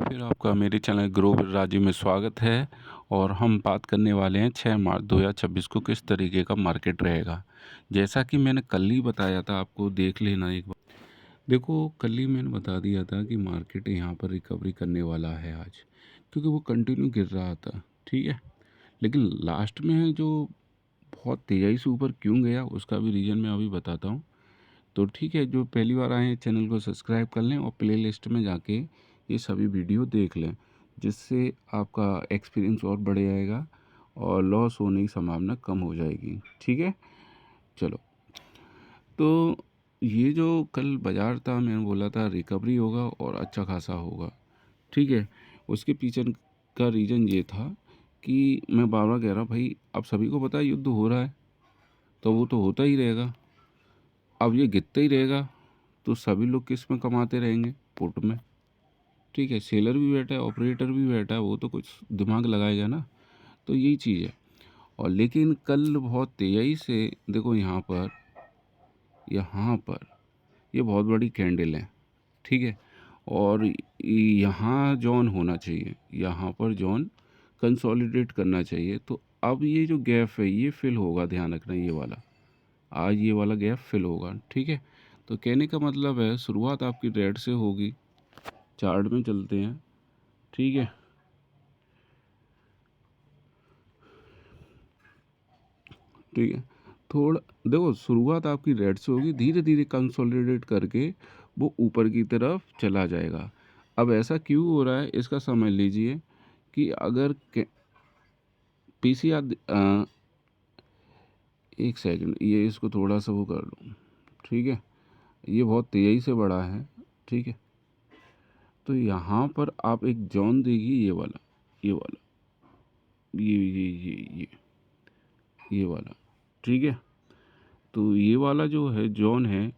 फिर आपका मेरे चैनल ग्रो विद राजीव में स्वागत है। और हम बात करने वाले हैं 6 मार्च 2026 को किस तरीके का मार्केट रहेगा। जैसा कि मैंने कल ही बताया था, आपको देख लेना एक बार। देखो, कल ही मैंने बता दिया था कि मार्केट यहाँ पर रिकवरी करने वाला है आज, क्योंकि वो कंटिन्यू गिर रहा था। ठीक है, लेकिन लास्ट में जो बहुत तेज़ी से ऊपर क्यों गया उसका भी रीज़न मैं अभी बताता हूँ। तो ठीक है, जो पहली बार आए हैं चैनल को सब्सक्राइब कर लें और प्लेलिस्ट में जाके ये सभी वीडियो देख लें, जिससे आपका एक्सपीरियंस और बढ़ जाएगा और लॉस होने की संभावना कम हो जाएगी। ठीक है, चलो। तो ये जो कल बाज़ार था, मैंने बोला था रिकवरी होगा और अच्छा खासा होगा। ठीक है, उसके पीछे का रीज़न ये था कि मैं बार बार कह रहा भाई, अब सभी को पता है युद्ध हो रहा है, तो वो तो होता ही रहेगा। अब ये गिरता ही रहेगा तो सभी लोग किस में कमाते रहेंगे? पुट में। ठीक है, सेलर भी बैठा है, ऑपरेटर भी बैठा है, वो तो कुछ दिमाग लगाएगा ना। तो यही चीज़ है। और लेकिन कल बहुत तेज़ी से देखो, यहाँ पर ये बहुत बड़ी कैंडल है। ठीक है, और यहाँ जॉन होना चाहिए, यहाँ पर जॉन कंसोलिडेट करना चाहिए। तो अब ये जो गैप है ये फिल होगा, ध्यान रखना। ये वाला आज ये वाला गैप फिल होगा। ठीक है, तो कहने का मतलब है शुरुआत आपकी रेड से होगी। चार्ट में चलते हैं। ठीक है, ठीक है, थोड़ा देखो, शुरुआत आपकी रेड से होगी, धीरे धीरे कंसोलिडेट करके वो ऊपर की तरफ चला जाएगा। अब ऐसा क्यों हो रहा है इसका समझ लीजिए कि अगर पीसीआर, एक सेकंड, ये इसको थोड़ा सा वो कर लूँ। ठीक है, ये बहुत तेज़ी से बढ़ा है। ठीक है, तो यहाँ पर आप एक जोन देगी, ये वाला, ये वाला, ये वाला। ठीक है, तो ये वाला जो है जोन है,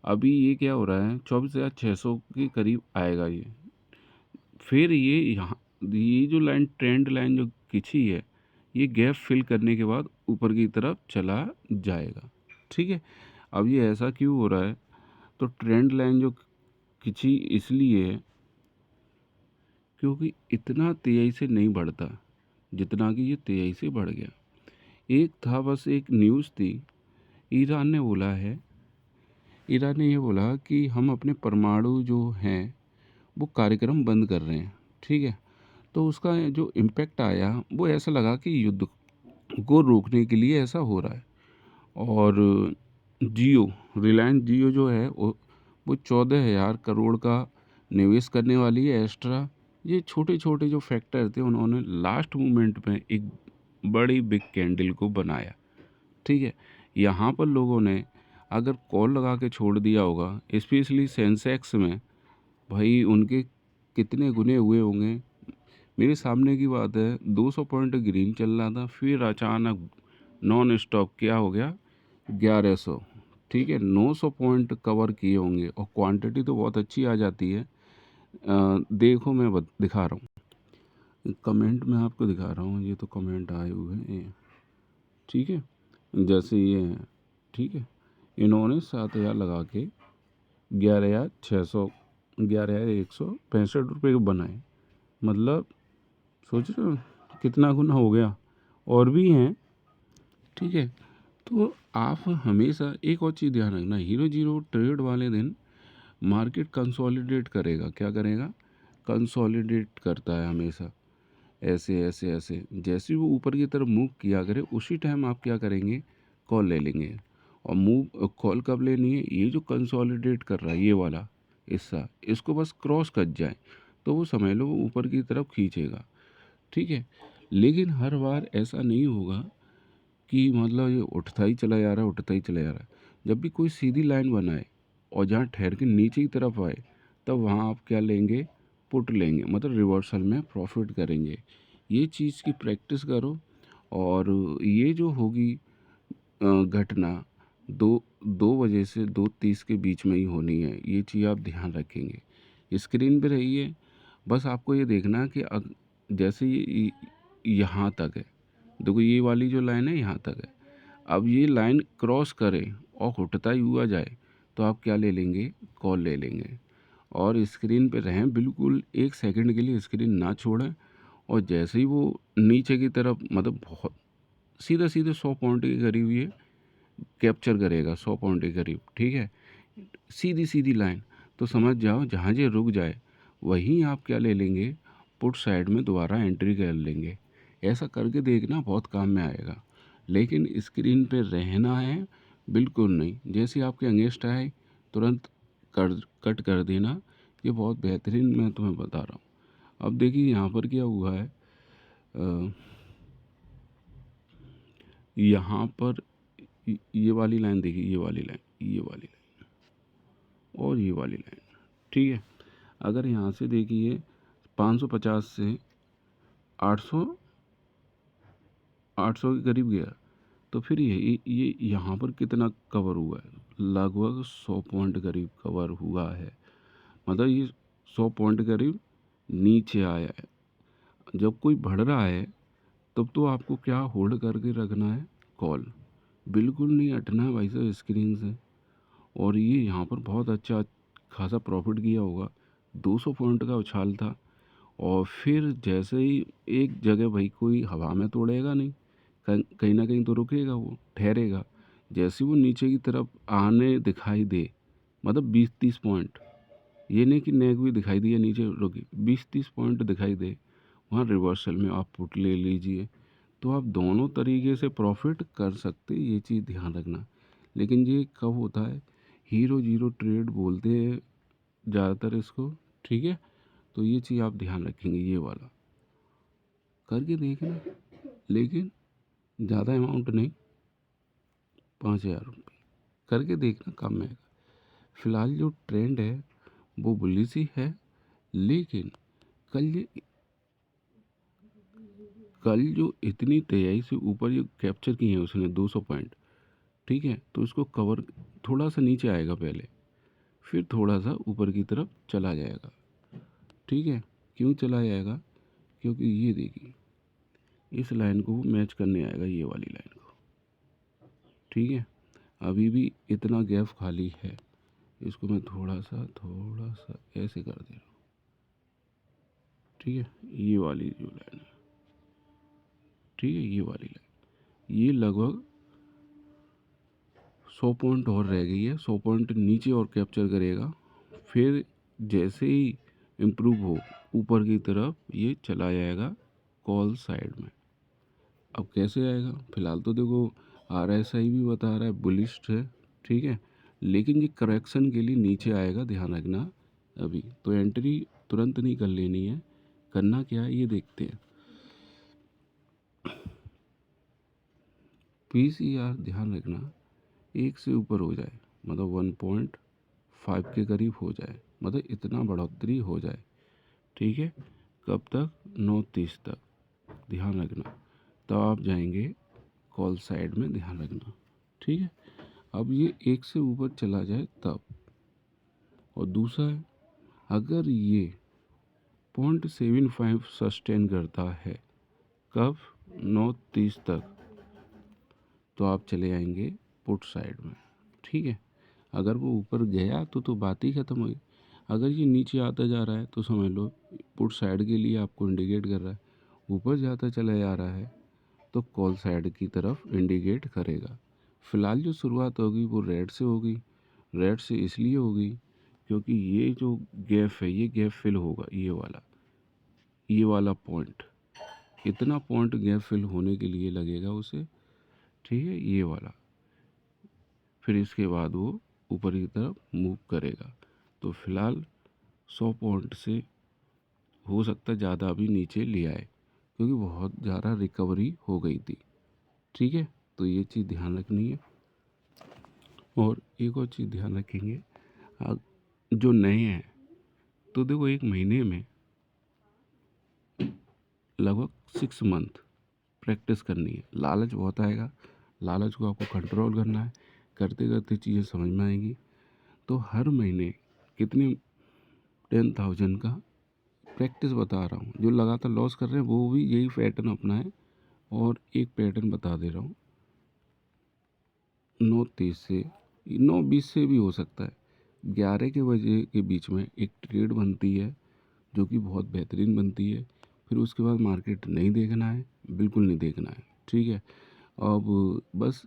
अभी ये क्या हो रहा है, 24,600 के करीब आएगा ये। फिर ये यहाँ, ये जो लाइन, ट्रेंड लाइन जो खींची है, ये गैप फिल करने के बाद ऊपर की तरफ चला जाएगा। ठीक है, अब ये ऐसा क्यों हो रहा है, तो ट्रेंड लाइन जो खींची इसलिए है क्योंकि इतना तेज़ी से नहीं बढ़ता जितना कि ये तेज़ी से बढ़ गया। एक था, बस एक न्यूज़ थी, ईरान ने बोला है, ईरान ने ये बोला कि हम अपने परमाणु जो हैं वो कार्यक्रम बंद कर रहे हैं। ठीक है, तो उसका जो इम्पैक्ट आया वो ऐसा लगा कि युद्ध को रोकने के लिए ऐसा हो रहा है। और जियो, रिलायंस जियो जो है वो 14,000 करोड़ का निवेश करने वाली है एक्स्ट्रा। ये छोटे छोटे जो फैक्टर थे, उन्होंने लास्ट मोमेंट में एक बड़ी बिग कैंडल को बनाया। ठीक है, यहाँ पर लोगों ने अगर कॉल लगा के छोड़ दिया होगा, स्पेशली सेंसेक्स में, भाई उनके कितने गुने हुए होंगे। मेरे सामने की बात है, 200 पॉइंट ग्रीन चल रहा था, फिर अचानक नॉन स्टॉप क्या हो गया, 1100। ठीक है, 900 पॉइंट कवर किए होंगे और क्वांटिटी तो बहुत अच्छी आ जाती है। देखो, मैं दिखा रहा हूँ, कमेंट में आपको दिखा रहा हूँ, ये तो कमेंट आए हुए हैं। ठीक है, जैसे ये है। ठीक है, इन्होंने 7,000 लगा के 11,600, 11,165 रुपये के बनाए। मतलब सोच रहे हो कितना गुना हो गया, और भी हैं। ठीक है, तो आप हमेशा एक और चीज़ ध्यान रखना, हीरो जीरो ट्रेड वाले दिन मार्केट कंसोलिडेट करेगा। क्या करेगा? कंसोलिडेट करता है हमेशा, ऐसे ऐसे ऐसे। जैसे वो ऊपर की तरफ मूव किया करे, उसी टाइम आप क्या करेंगे, कॉल ले लेंगे। और मूव कॉल कब लेनी है, ये जो कंसोलिडेट कर रहा है ये वाला हिस्सा, इसको बस क्रॉस कर जाए तो वो समझ लो वो ऊपर की तरफ खींचेगा। ठीक है, लेकिन हर बार ऐसा नहीं होगा कि मतलब ये उठता ही चला जा रहा है, उठता ही चला जा रहा है। जब भी कोई सीधी लाइन बनाए और जहाँ ठहर के नीचे की तरफ आए, तब वहाँ आप क्या लेंगे, पुट लेंगे, मतलब रिवर्सल में प्रॉफिट करेंगे। ये चीज़ की प्रैक्टिस करो। और ये जो होगी घटना, 2 बजे से 2:30 के बीच में ही होनी है, ये चीज़ आप ध्यान रखेंगे। स्क्रीन पे रहिए, बस आपको ये देखना है कि जैसे ये यहाँ तक है, देखो ये वाली जो लाइन है यहाँ तक है। अब ये लाइन क्रॉस करे और उठता ही हुआ जाए तो आप क्या ले लेंगे, कॉल ले लेंगे। और स्क्रीन पे रहें, बिल्कुल 1 सेकंड के लिए स्क्रीन ना छोड़ें। और जैसे ही वो नीचे की तरफ मतलब बहुत सीधे-सीधे 100 पॉइंट के करीब ये कैप्चर करेगा, 100 पॉइंट के करीब, ठीक है? सीधी-सीधी लाइन, तो समझ जाओ जहाँ ये रुक जाए, वहीं आप क्या ले लेंगे, पुट साइड में दोबारा एंट्री कर लेंगे। ऐसा करके देखना, बहुत काम में आएगा। लेकिन स्क्रीन पे रहना है, बिल्कुल नहीं। जैसे ही आपके अगेंस्ट आए, तुरंत कट कर देना। ये बहुत बेहतरीन मैं तुम्हें बता रहा हूँ। अब देखिए यहाँ पर क्या हुआ है, यहाँ पर ये वाली लाइन देखिए, ये वाली लाइन, ये वाली लाइन और ये वाली लाइन, ठीक है? अगर यहाँ से देखिए 550 से 800 800 के करीब गया, तो फिर ये यहाँ पर कितना कवर हुआ है, लगभग 100 पॉइंट करीब कवर हुआ है। मतलब ये 100 पॉइंट करीब नीचे आया है। जब कोई बढ़ रहा है तब तो आपको क्या होल्ड करके रखना है, कॉल, बिल्कुल नहीं हटना है भाई साहब स्क्रीन से। और ये यहाँ पर बहुत अच्छा खासा प्रॉफिट किया होगा, 200 पॉइंट का उछाल था। और फिर जैसे ही एक जगह भाई कोई हवा में तोड़ेगा नहीं, कहीं ना कहीं तो रुकेगा, वो ठहरेगा। जैसे वो नीचे की तरफ आने दिखाई दे, मतलब 20-30 पॉइंट, ये नहीं कि नेक भी दिखाई दिया नीचे रुकी, 20-30 पॉइंट दिखाई दे, वहाँ रिवर्सल में आप पुट ले लीजिए। तो आप दोनों तरीके से प्रॉफिट कर सकते, ये चीज़ ध्यान रखना। लेकिन ये कब होता है, हीरो जीरो ट्रेड बोलते हैं ज़्यादातर इसको, ठीक है? तो ये चीज़ आप ध्यान रखेंगे, ये वाला करके देखना। लेकिन ज़्यादा अमाउंट नहीं, 5,000 रुपये करके देखना, काम में आएगा। फ़िलहाल जो ट्रेंड है वो बुलिश ही है, लेकिन कल जो इतनी तेज़ी से ऊपर ये कैप्चर की है उसने 200 पॉइंट, ठीक है? तो इसको कवर थोड़ा सा नीचे आएगा पहले, फिर थोड़ा सा ऊपर की तरफ चला जाएगा, ठीक है? क्यों चला जाएगा? क्योंकि ये देखिए इस लाइन को वो मैच करने आएगा, ये वाली लाइन को, ठीक है? अभी भी इतना गैप खाली है, इसको मैं थोड़ा सा ऐसे कर दे रहा हूँ, ठीक है? ये वाली जो लाइन है, ठीक है? ये वाली लाइन, ये लगभग 100 पॉइंट और रह गई है, 100 पॉइंट नीचे और कैप्चर करेगा। फिर जैसे ही इम्प्रूव हो ऊपर की तरफ, ये चला जाएगा कॉल साइड में। अब कैसे आएगा, फिलहाल तो देखो RSI भी बता रहा है बुलिश है, ठीक है? लेकिन ये करेक्शन के लिए नीचे आएगा, ध्यान रखना। अभी तो एंट्री तुरंत नहीं कर लेनी है, करना क्या है ये देखते हैं। PCR ध्यान रखना, 1 से ऊपर हो जाए, मतलब 1.5 के करीब हो जाए, मतलब इतना बढ़ोतरी हो जाए, ठीक है? कब तक? 9:30 तक, ध्यान रखना। तब आप जाएंगे कॉल साइड में, ध्यान रखना, ठीक है? अब ये 1 से ऊपर चला जाए तब। और दूसरा है, अगर ये 0.75 सस्टेन करता है, कब? 9:30 तक, तो आप चले आएंगे पुट साइड में, ठीक है? अगर वो ऊपर गया तो बात ही ख़त्म हुई। अगर ये नीचे आता जा रहा है तो समझ लो पुट साइड के लिए आपको इंडिकेट कर रहा है। ऊपर जाता चला जा रहा है तो कॉल साइड की तरफ इंडिकेट करेगा। फ़िलहाल जो शुरुआत होगी वो रेड से होगी। रेड से इसलिए होगी क्योंकि ये जो गैप है, ये गैप फिल होगा, ये वाला पॉइंट, इतना पॉइंट गैप फिल होने के लिए लगेगा उसे, ठीक है? ये वाला, फिर इसके बाद वो ऊपर की तरफ मूव करेगा। तो फ़िलहाल 100 पॉइंट से हो सकता है ज़्यादा भी नीचे ले आए, क्योंकि बहुत ज़्यादा रिकवरी हो गई थी, ठीक है? तो ये चीज़ ध्यान रखनी है। और एक और चीज़ ध्यान रखेंगे, जो नए हैं तो देखो 1 महीने में लगभग 6 मंथ प्रैक्टिस करनी है। लालच बहुत आएगा, लालच को आपको कंट्रोल करना है। करते करते चीज़ें समझ में आएंगी। तो हर महीने कितने 10,000 का प्रैक्टिस बता रहा हूँ। जो लगातार लॉस कर रहे हैं वो भी यही पैटर्न अपनाएं। और एक पैटर्न बता दे रहा हूँ, 9:30 से 9:20 से भी हो सकता है, 11 के बजे के बीच में एक ट्रेड बनती है जो कि बहुत बेहतरीन बनती है। फिर उसके बाद मार्केट नहीं देखना है, बिल्कुल नहीं देखना है, ठीक है। अब बस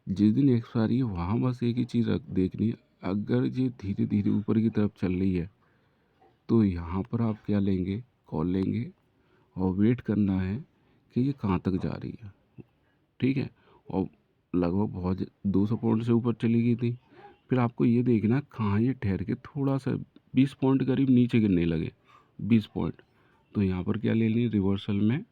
जिस दिन एक्सपायरी है वहाँ बस एक ही चीज़ देखनी है, अगर ये धीरे धीरे ऊपर की तरफ चल रही है तो यहाँ पर आप क्या लेंगे, कॉल लेंगे और वेट करना है कि ये कहाँ तक जा रही है, ठीक है। और लगभग बहुत 200 पॉइंट से ऊपर चली गई थी, फिर आपको ये देखना है कहाँ ये ठहर के थोड़ा सा 20 पॉइंट करीब नीचे गिरने लगे, 20 पॉइंट, तो यहाँ पर क्या ले लेनी, रिवर्सल में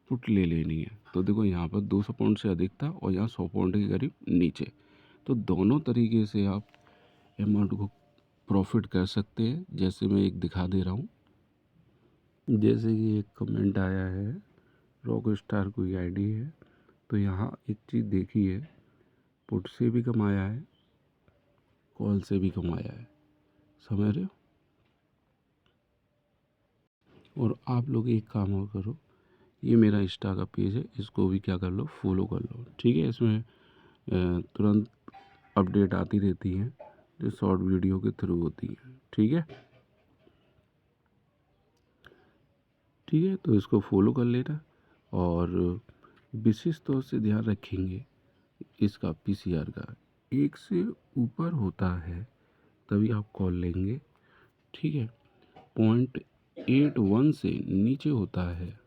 पुट ले लेनी है। तो देखो यहाँ पर 200 पॉइंट से अधिक था और यहाँ 100 पॉइंट के करीब नीचे, तो दोनों तरीके से आप अमाउंट को प्रॉफिट कर सकते हैं। जैसे मैं एक दिखा दे रहा हूँ, जैसे कि एक कमेंट आया है, रॉक स्टार कोई आईडी है, तो यहाँ एक चीज़ देखी है, पुट से भी कमाया है, कॉल से भी कमाया है, समझ रहे हो। और आप लोग एक काम और करो, ये मेरा इंस्टा का पेज है, इसको भी क्या कर लो, फॉलो कर लो, ठीक है। इसमें तुरंत अपडेट आती रहती हैं जो शॉर्ट वीडियो के थ्रू होती हैं, ठीक है। ठीक है, तो इसको फॉलो कर लेना और विशेष तौर से ध्यान रखेंगे इसका पीसीआर का 1 से ऊपर होता है तभी आप कॉल लेंगे, ठीक है। 0.81 से नीचे होता है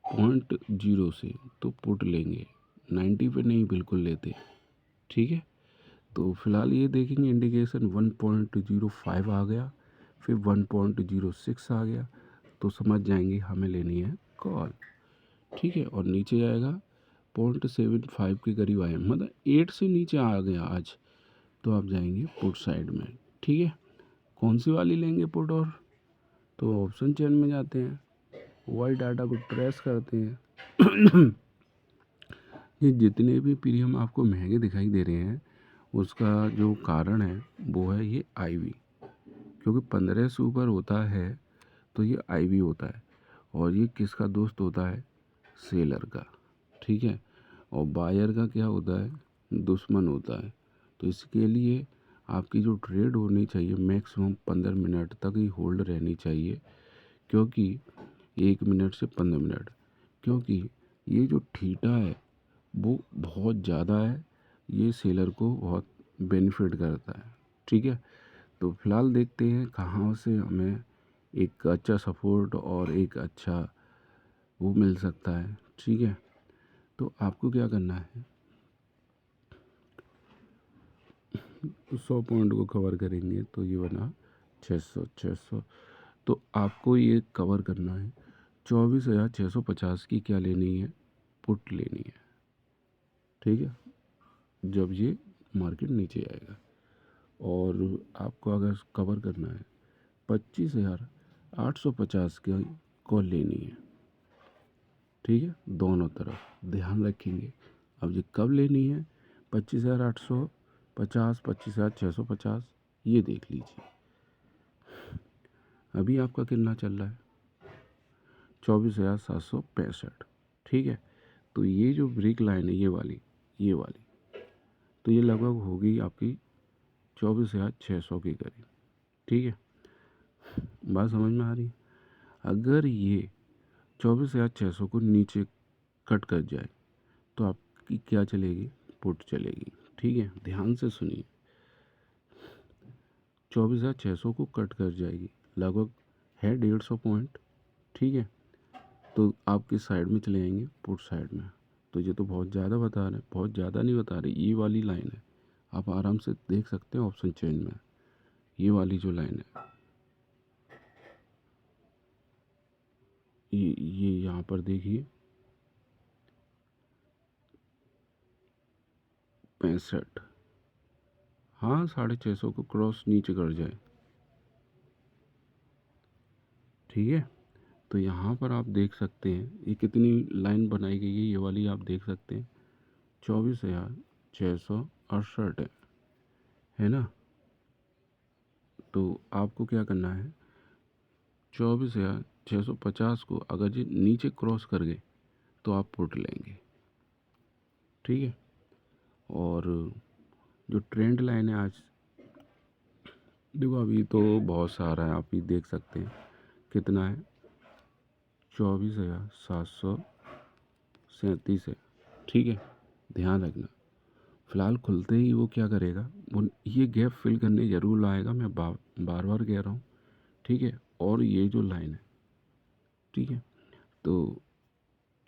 0.0 से तो पुट लेंगे, 90 पे नहीं बिल्कुल लेते, ठीक है। तो फिलहाल ये देखेंगे इंडिकेशन 1.05 आ गया, फिर 1.06 आ गया, तो समझ जाएंगे हमें लेनी है कॉल, ठीक है। और नीचे जाएगा 0.75 के करीब आए, मतलब 8 से नीचे आ गया आज, तो आप जाएंगे पुट साइड में, ठीक है। कौन सी वाली लेंगे पुट, और तो ऑप्शन चेन में जाते हैं, वाई डाटा को प्रेस करते हैं। ये जितने भी प्रीमियम आपको महंगे दिखाई दे रहे हैं उसका जो कारण है वो है ये आईवी, क्योंकि 15 से ऊपर होता है तो ये आईवी होता है, और ये किसका दोस्त होता है, सेलर का, ठीक है। और बायर का क्या होता है, दुश्मन होता है। तो इसके लिए आपकी जो ट्रेड होनी चाहिए मैक्सिमम 15 मिनट तक ही होल्ड रहनी चाहिए, क्योंकि 1 मिनट से 15 मिनट, क्योंकि ये जो थीटा है वो बहुत ज़्यादा है, ये सेलर को बहुत बेनिफिट करता है, ठीक है। तो फिलहाल देखते हैं कहाँ से हमें एक अच्छा सपोर्ट और एक अच्छा वो मिल सकता है, ठीक है। तो आपको क्या करना है, 100 पॉइंट को कवर करेंगे तो ये बना 600, तो आपको ये कवर करना है 24,650 की क्या लेनी है, पुट लेनी है, ठीक है। जब ये मार्केट नीचे आएगा, और आपको अगर कवर करना है 25,850 की कॉल लेनी है, ठीक है। दोनों तरफ ध्यान रखेंगे। अब ये कब लेनी है, 25,850, 25,650, ये देख लीजिए। अभी आपका कितना चल रहा है, 24,765, ठीक है। तो ये जो ब्रेक लाइन है ये वाली तो ये लगभग होगी आपकी 24,600 के करीब, ठीक है। बात समझ में आ रही है। अगर ये 24,600 को नीचे कट कर जाए तो आपकी क्या चलेगी, पुट चलेगी, ठीक है। ध्यान से सुनिए, 24,600 को कट कर जाएगी, लगभग है 150 पॉइंट, ठीक है। तो आपकी साइड में चले जाएंगे पुट साइड में। तो ये तो बहुत ज़्यादा बता रहे हैं, बहुत ज़्यादा नहीं बता रहे, ये वाली लाइन है, आप आराम से देख सकते हैं ऑप्शन चेंज में, ये वाली जो लाइन है, ये यहाँ पर देखिए 65, हाँ 650 को क्रॉस नीचे कर जाए, ठीक है। तो यहाँ पर आप देख सकते हैं ये कितनी लाइन बनाई गई है, ये वाली आप देख सकते हैं 24,668 है ना। तो आपको क्या करना है, 24,650 को अगर ये नीचे क्रॉस कर गए तो आप पुट लेंगे, ठीक है। और जो ट्रेंड लाइन है आज देखो अभी तो बहुत सारा है, आप ही देख सकते हैं कितना है, 24,737 है। ठीक है, ध्यान रखना। फ़िलहाल खुलते ही वो क्या करेगा, वो ये गैप फिल करने ज़रूर लाएगा, मैं बार बार कह रहा हूँ। ठीक है, और ये जो लाइन है, ठीक है, तो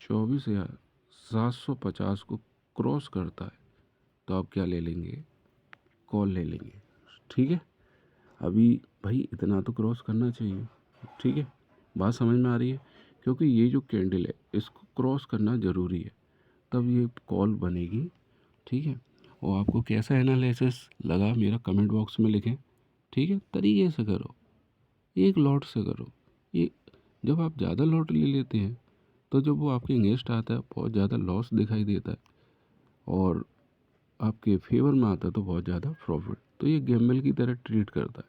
24,750 को क्रॉस करता है तो आप क्या ले लेंगे, कॉल ले लेंगे। ठीक है, अभी भाई इतना तो क्रॉस करना चाहिए। ठीक है, बात समझ में आ रही है, क्योंकि ये जो कैंडल है इसको क्रॉस करना ज़रूरी है, तब ये कॉल बनेगी। ठीक है, और आपको कैसा एनालिसिस लगा मेरा कमेंट बॉक्स में लिखें। ठीक है, तरीके से करो, एक लॉट से करो। ये जब आप ज़्यादा लॉट ले लेते हैं तो जब वो आपके अगेंस्ट आता है बहुत ज़्यादा लॉस दिखाई देता है, और आपके फेवर में आता है तो बहुत ज़्यादा प्रॉफिट। तो ये गैम्बल की तरह ट्रीट करता है।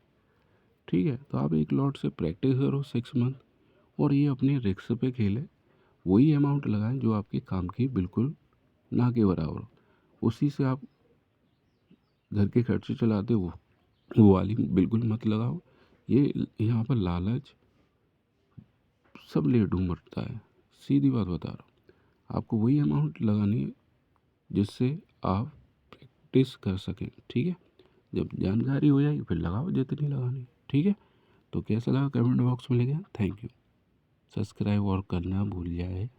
ठीक है, तो आप एक लॉट से प्रैक्टिस करो 6 मंथ, और ये अपने रिस्क पे खेले। वही अमाउंट लगाएं जो आपके काम की बिल्कुल ना के बराबर हो, उसी से आप घर के खर्चे चलाते हो, वो वाली बिल्कुल मत लगाओ। ये यहाँ पर लालच सब ले ढूंढता है, सीधी बात बता रहा हूँ। आपको वही अमाउंट लगानी है जिससे आप प्रैक्टिस कर सकें। ठीक है, जब जानकारी हो जाएगी फिर लगाओ जितनी लगानी है। ठीक है, तो कैसा लगा कमेंट बॉक्स में लिखें। Thank you. सब्सक्राइब और करना भूल जाए